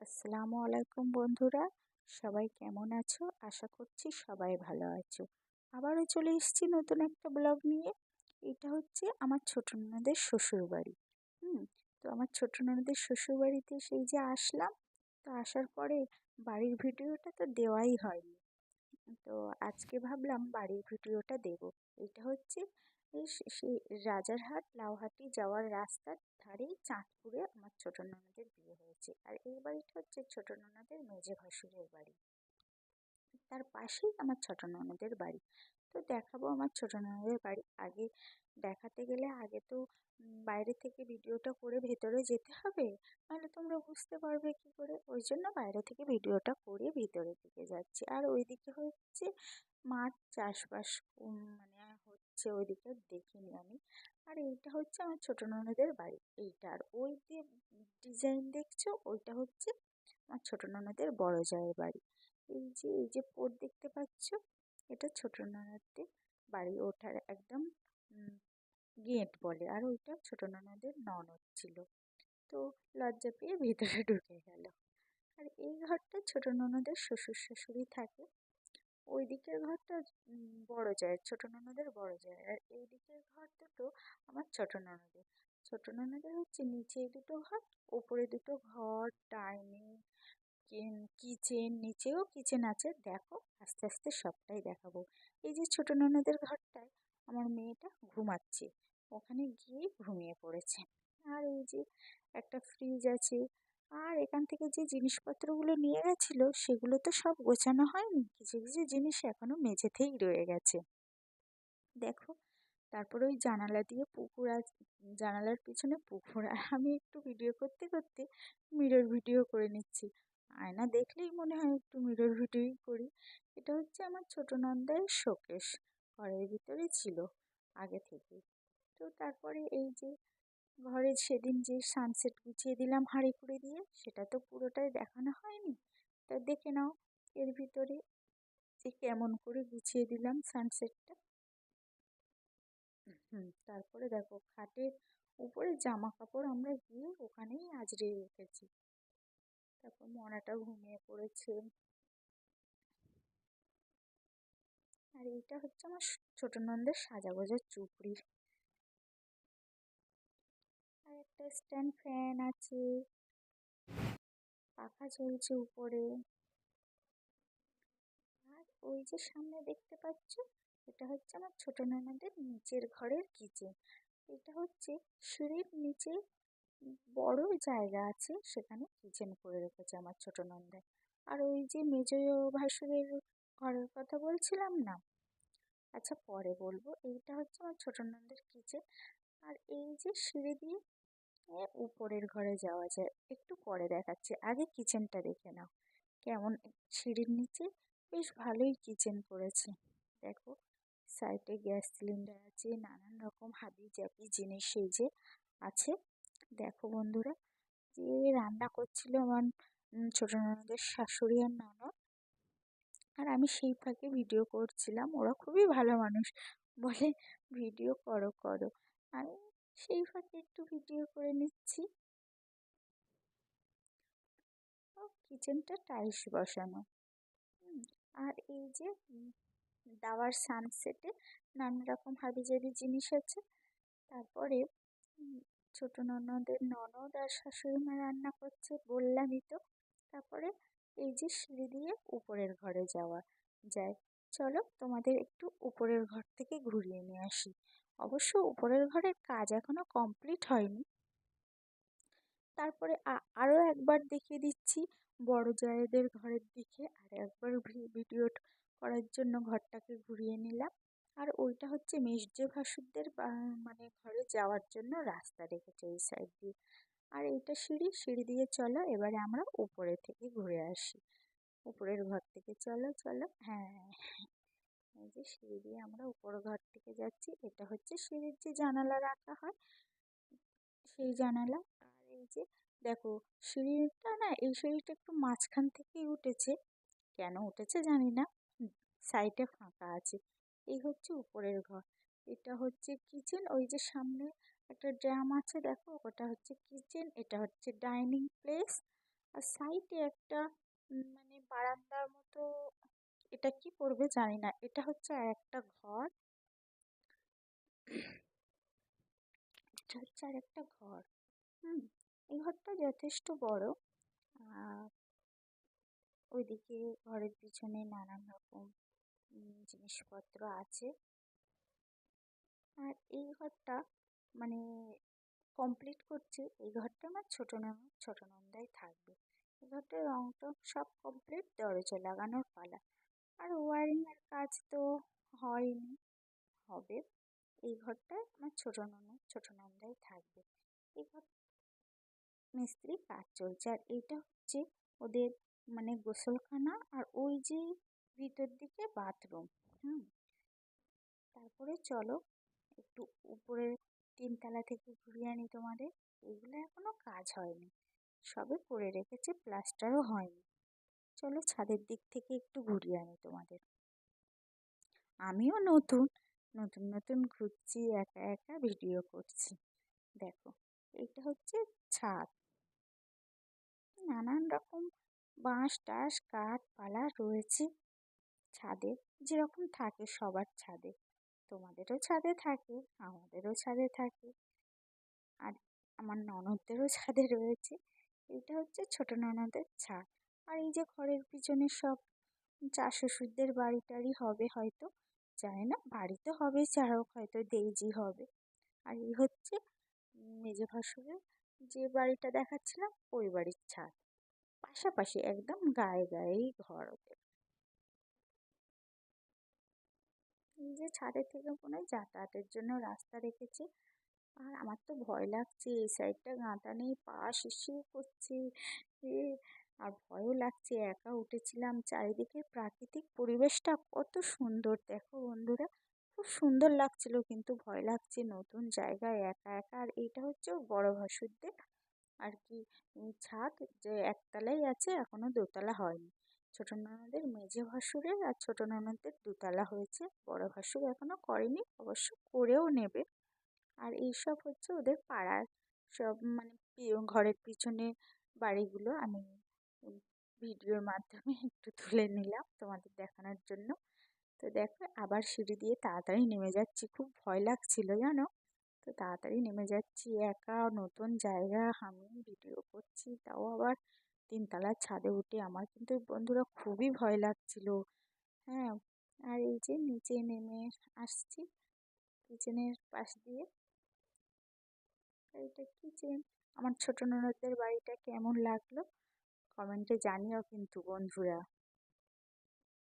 আসসালামু আলাইকুম বন্ধুরা, সবাই কেমন আছো? আশা করছি সবাই ভালো আছো। আবারও চলে এসেছি নতুন একটা ব্লগ নিয়ে। এটা হচ্ছে আমার ছোট ননদের শ্বশুর বাড়ি। হুম তো আমার ছোট ননদের শ্বশুর বাড়িতে সেই যে আসলাম, তো আসার পরে বাড়ির ভিডিওটা তো দেওয়াই হয়নি। তো আজকে ভাবলাম বাড়ির ভিডিওটা দেব। এটা হচ্ছে সেই রাজারহাট লাউহাটি যাওয়ার রাস্তার ধারেই চাঁদপুরে আমার ছোট ননদের বিয়ে হয়েছে। আর এই বাড়িটা হচ্ছে ছোট ননদের মেজে ভাসুরের বাড়ি। তার পাশেই আমার ছোট ননদের বাড়ি। তো দেখাবো আমার ছোট ননদের বাড়ি। আগে দেখাতে গেলে আগে তো বাইরে থেকে ভিডিওটা করে ভেতরে যেতে হবে, নাহলে তোমরা বুঝতে পারবে কি করে। ওই জন্য বাইরে থেকে ভিডিওটা করে ভিতরের দিকে যাচ্ছি। আর ওইদিকে হচ্ছে মাঠ চাষবাস হচ্ছে, ওইদিকে দেখিনি আমি। আর এইটা হচ্ছে আমার ছোট ননদের বাড়ি। এইটা আর ওই যে ডিজাইন দেখছো, ওইটা হচ্ছে আমার ছোট ননদের বড় জায়ের বাড়ি। এই যে পোর্ট দেখতে পাচ্ছ, এটা ছোট ননদের বাড়ি ওঠার একদম গেট বলে। আর ওইটা ছোট ননদের ননদ ছিল, তো লজ্জা পেয়ে ভিতরে ঢুকে গেল। আর এই ঘরটা ছোট ননদের শ্বশুর শাশুড়ি থাকে। ওই দিকের ঘরটা বড় জায়ের, ছোট ননদের বড় জায়ের। আর এই দিকের ঘর দুটো আমার ছোট ননদের। ছোট ননদের হচ্ছে নিচে দুটো ঘর, ওপরে দুটো ঘর, ডাইনিং, কিচেন, নিচেও কিচেন আছে। দেখো আস্তে আস্তে সবটাই দেখাবো। এই যে ছোট ননদের ঘরটায় আমার মেয়েটা ঘুমাচ্ছে, ওখানে গিয়ে ঘুমিয়ে পড়েছে। আর এই যে একটা ফ্রিজ আছে। আর এখান থেকে যে জিনিসপত্রগুলো নিয়ে গেছিল সেগুলো তো সব গোছানো হয়নি, কিছু কিছু জিনিস এখনো মেঝেতেই রয়ে গেছে। দেখো, তারপরে ওই জানালা দিয়ে পুকুর আছে, জানালার পিছনে পুকুর। আর আমি একটু ভিডিও করতে করতে মিরর ভিডিও করে নিচ্ছি। আয়না দেখলেই মনে হয় একটু মিরর ভিডিওই করি। এটা হচ্ছে আমার ছোট নন্দার শোকেস, ঘরের ভিতরে ছিল আগে থেকে। তো তারপরে এই যে ঘরে সেদিন যে সানসেট গুছিয়ে দিলাম হাঁড়ি কুড়ি দিয়ে, সেটা তো পুরোটাই দেখানো হয়নি। তা দেখে নাও এর ভিতরে যে কেমন করে গুছিয়ে দিলাম সানসেটটা। তারপরে দেখো খাটের উপরে জামা কাপড় আমরা গিয়ে ওখানেই আজড়ে রেখেছি। তারপর মনাটা ঘুমিয়ে পড়েছে। আর এইটা হচ্ছে আমার ছোট ননদের সাজা গোজার চুপড়ি। আর একটা স্ট্যান্ড ফ্যান আছে, পাখা চলছে উপরে। আর ওই যে সামনে দেখতে পাচ্ছ, এটা হচ্ছে আমার ছোট ননদের নিচের ঘরের কিচেন। এটা হচ্ছে সিঁড়ির নিচে বড় জায়গা আছে, সেখানে কিচেন করে রেখেছে আমার ছোট ননদ। আর ওই যে মেজো ভাসুরের ঘরের কথা বলছিলাম না, আচ্ছা পরে বলবো। এইটা হচ্ছে আমার ছোট ননদের কিচেন। আর এই যে সিঁড়ি দিয়ে উপরের ঘরে যাওয়া যায়, একটু পরে দেখাচ্ছি, আগে কিচেনটা দেখে নাও কেমন। সিঁড়ির নিচে বেশ ভালোই কিচেন করেছে। দেখো সাইডে গ্যাস সিলিন্ডার আছে, নানান রকম হাবি জাবি জিনিস এই যে আছে। দেখো বন্ধুরা, যে রান্না করছিল আমার ছোট ননদের শাশুড়ি আর ননদ। আর আমি সেই ফাঁকে ভিডিও করছিলাম। ওরা খুবই ভালো মানুষ, বলে ভিডিও করো করো। আমি সেই ফাঁকে একটু ভিডিও করে নিচ্ছি। ও কিচেনটা টাইলস বসানো। হুম, আর এই যে দাওয়ার সানসেটে নানা রকম হাবিজাবি জিনিস আছে। তারপরে উম, ছোট ননদের ননদ আর শাশুড়ি মা রান্না করছে বললামই তো। তারপরে এই যে সিঁড়ি দিয়ে উপরের ঘরে যাওয়া যায়, চলো তোমাদের একটু উপরের ঘর থেকে ঘুরিয়ে নিয়ে আসি। অবশ্য উপরের ঘরের কাজ এখনো কমপ্লিট হয়নি। তারপরে আরও একবার দেখিয়ে দিচ্ছি বড় জায়েদের ঘরের দিকে। আর একবার ভিডিও করার জন্য ঘরটাকে ঘুরিয়ে নিলাম। আর ওইটা হচ্ছে মেজদিও ভাসুরদের মানে ঘরে যাওয়ার জন্য রাস্তা রেখেছে এই সাইড দিয়ে। আর এইটা সিঁড়ি, সিঁড়ি দিয়ে চলো এবারে আমরা উপরে থেকে ঘুরে আসি। উপরের ঘর থেকে চলো চলো, হ্যাঁ হ্যাঁ, এই যে সিঁড়ি দিয়ে আমরা উপর ঘর থেকে যাচ্ছি। এটা হচ্ছে সিঁড়ির যে জানালা রাখা হয়, সেই জানালা। আর এই যে দেখো সিঁড়িটা না, এই সিঁড়িটা একটু মাঝখান থেকেই উঠেছে, কেন উঠেছে জানি না, সাইডে ফাঁকা আছে। এই হচ্ছে উপরের ঘর। এটা হচ্ছে কিচেন, ওই যে সামনে একটা ড্রাম আছে দেখো, ওটা হচ্ছে কিচেন। এটা হচ্ছে ডাইনিং প্লেস। আর সাইডে একটা মানে বারান্দার মতো, এটা কি করবে জানি না, এটা হচ্ছে আর একটা ঘর। এটা হচ্ছে আর একটা ঘর। হুম, এই ঘরটা যথেষ্ট বড়। আর ওইদিকে ঘরের পিছনে নানান রকম জিনিসপত্র আছে। আর এই ঘরটা মানে কমপ্লিট করছে, এই ঘরটা আমার ছোট নন্দাই থাকবে। এই ঘরটার রং টং সব কমপ্লিট, দরজা লাগানোর পালা। আর ওয়ারিং এর কাজ তো হয়নি, হবে। এই ঘরটায় আমার ছোট নন্দাই থাকবে। এই ঘর মিস্ত্রি কাজ চলছে। আর এইটা হচ্ছে ওদের মানে গোসলখানা, আর ওই যে ভিতর দিকে বাথরুম। হুম, তারপরে চলো একটু উপরের 3 তলা থেকে ঘুরিয়ে আনি তোমাদের। এগুলো এখনো কাজ হয়নি, সবে করে রেখেছে, প্লাস্টারও হয়নি। চলো ছাদের দিক থেকে একটু ঘুরিয়ে আনি তোমাদের। আমিও নতুন নতুন নতুন ঘুরছি, একা একা ভিডিও করছি। দেখো, এইটা হচ্ছে ছাদ। নানান রকম বাঁশ টাস কাঠ পালা রয়েছে ছাদে, যেরকম থাকে সবার ছাদে। তোমাদেরও ছাদে থাকে, আমাদেরও ছাদে থাকে, আর আমার ননদদেরও ছাদে রয়েছে। এটা হচ্ছে ছোট ননদের ছাদ। আর এই যে ঘরের পিছনে সব শ্বশুরদের বাড়ি টাড়ি হবে হয়তো, জানি না, বাড়ি তো হবে, যাই হোক হয়তো দেইজি হবে। আর এই হচ্ছে মেজে ভাসুরের যে বাড়িটা দেখাচ্ছিলাম, ওই বাড়ির ছাদ। পাশাপাশি একদম গায়ে গায়েই ঘর ওদের। এই যে ছাদের থেকে মনে হয় যাতায়াতের জন্য রাস্তা রেখেছে। আর আমার তো ভয় লাগছে, এই সাইডটা গাঁথা নেই, পা শিরশির করছে এ, আর ভয়ও লাগছে। একা উঠেছিলাম, চারিদিকে প্রাকৃতিক পরিবেশটা কত সুন্দর দেখো বন্ধুরা, খুব সুন্দর লাগছিল, কিন্তু ভয় লাগছে নতুন জায়গায় একা একা। আর এইটা হচ্ছে ওর বড় ভাসুরদের আর কি ছাদ, যে একতলাই আছে, এখনো দোতলা হয়নি। ছোট ননদের মেজে ভাসুরের আর ছোট ননদের 2তলা হয়েছে, বড় ভাসুর এখনো করেনি, অবশ্য করেও নেবে। আর এইসব হচ্ছে ওদের পাড়ার সব মানে ঘরের পিছনে বাড়িগুলো আমি ভিডিওর মাধ্যমে একটু তুলে নিলাম তোমাদের দেখানোর জন্য। তো দেখো আবার সিঁড়ি দিয়ে তাড়াতাড়ি নেমে যাচ্ছি, খুব ভয় লাগছিল জানো। তো তাড়াতাড়ি নেমে যাচ্ছি, একা নতুন জায়গা, আমি ভিডিও করছি, তাও আবার 3তলার ছাদে উঠে। আমার কিন্তু বন্ধুরা খুবই ভয় লাগছিল। হ্যাঁ, আর এই যে নিচে নেমে আসছি কিচেনের পাশ দিয়ে। এইটা কিচেন। আমার ছোট ননদদের বাড়িটা কেমন লাগলো কমেন্টে জানিও কিন্তু বন্ধুরা।